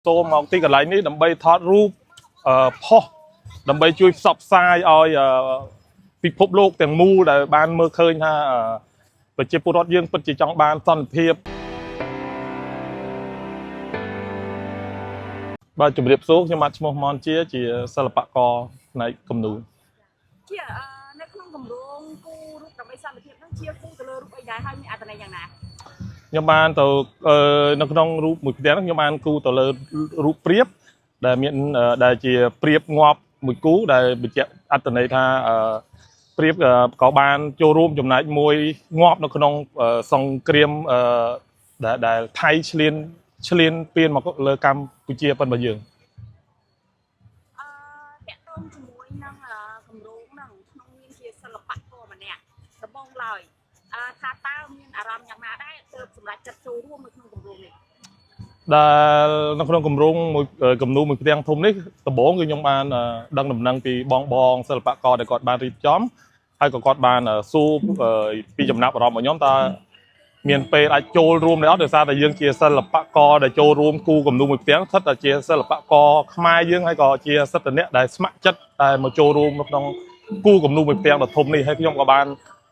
tô mọc tí cái lấy ní đầm bay thoát rúp po đầm bay chui sập sai oi bị phốp lục tiền mu để ban mơ khơi ha và chế phụ rót dương phân chỉ trong ban toàn thiệp ba chụp điệp số nhưng mà một món chia chỉ sờ lập cò này cầm nụ chiaในក្នុងគម្រោងគូរូបដើម្បីសន្តិភាពហ្នឹងជាគូទៅលើរូបអីដែរហើយមានអត្ថន័យយ៉ាងណាខ្ញុំបានទៅនៅក្នុងរូបមួយផ្ទាំងខ្ញុំបានគូទៅលើរូបព្រាបដែលមានដែលជាព្រាបងាប់មួយគូដែលបញ្ជាក់អត្ថន័យថាព្រាបក៏បានចូលរួមចំណែកមួយងាប់នៅក្នុងសង្គ្រាមដែលថៃឈ្លានពៀនមកលើកម្ពុជាប៉ុនរបស់យើងតាក់ទងជាមួយនឹងគម្រោងហ្នឹងក្នុងមានជាសិល្បករម្នាក់ដំបងឡើយថាតើមានអារម្មណ៍យ៉ាងណាដែរទើបសម្រាប់ចាត់ចូលរួមនៅក្នុងគម្រោងនេះដែលនៅក្នុងគម្រោងមួយគំនូរមួយផ្ទាំងធំនេះដំបូងគឺខ្ញុំបានដឹងដំណឹងពីបងសិល្បករដែលគាត់បានរៀបចំហើយក៏គាត់បានសួរពីចំណាប់អារម្មណ៍របស់ខ្ញុំតើមានពេលអាចចូលរួមដែរអត់ដោយសារតែយើងជាសិល្បករដែលចូលរួមគូគំនូរមួយផ្ទាំងស្ថិតតែជាសិល្បករខ្មែរយើងហើយក៏ជាសិទ្ធិអ្នកដែលស្ម័គ្រចិត្តតែមកចូលរួមនៅក្នុងគូគំនូរមួយផ្ទាំងដ៏ធំនេះហើយខ្ញុំក៏បាន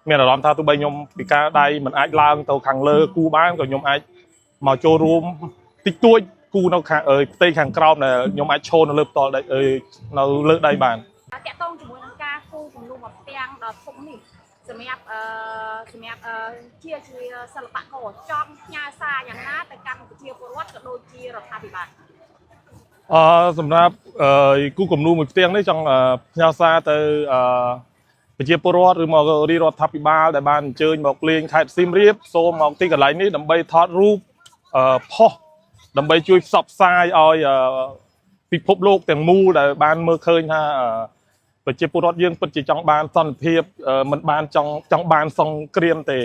មានអារម្មណ៍ថាទោះបីខ្ញុំពិការដៃមិនអាចឡើងទៅខាងលើគូបានក៏ខ្ញុំអាចមកចូលរួមតិចតួចគូនៅខាងផ្ទៃខាងក្រោមដែលខ្ញុំអាចឈរនៅលើផ្ទាល់ដៃនៅលើដៃបានតាក់ទងជាមួយនឹងការគូគំនូរមួយផ្ទាំងដ៏ធំនេះសម្រាប់ជាសិល្បករចង់ផ្ញើសារយ៉ាងណាទៅកាន់ប្រជាពលរដ្ឋក៏ដូចជារដ្ឋាភិបាលសម្រាប់គូគំនូរមួយផ្ទាំងនេះចង់ផ្ញើសារទៅប្រជាពលរដ្ឋឬមករាជរដ្ឋាភិបាលដែលបានអញ្ជើញមកលេងខេត្តសៀមរាបសូមមកទីកន្លែងនេះដើម្បីថតរូបផុសដើម្បីជួយផ្សព្វផ្សាយឲ្យពិភពលោកទាំងមូលដែលបានមើលឃើញថាប្រជាពលរដ្ឋយើងពិតជាចង់បានសន្តិភាពមិនបានចង់បានសង្គ្រាមទេ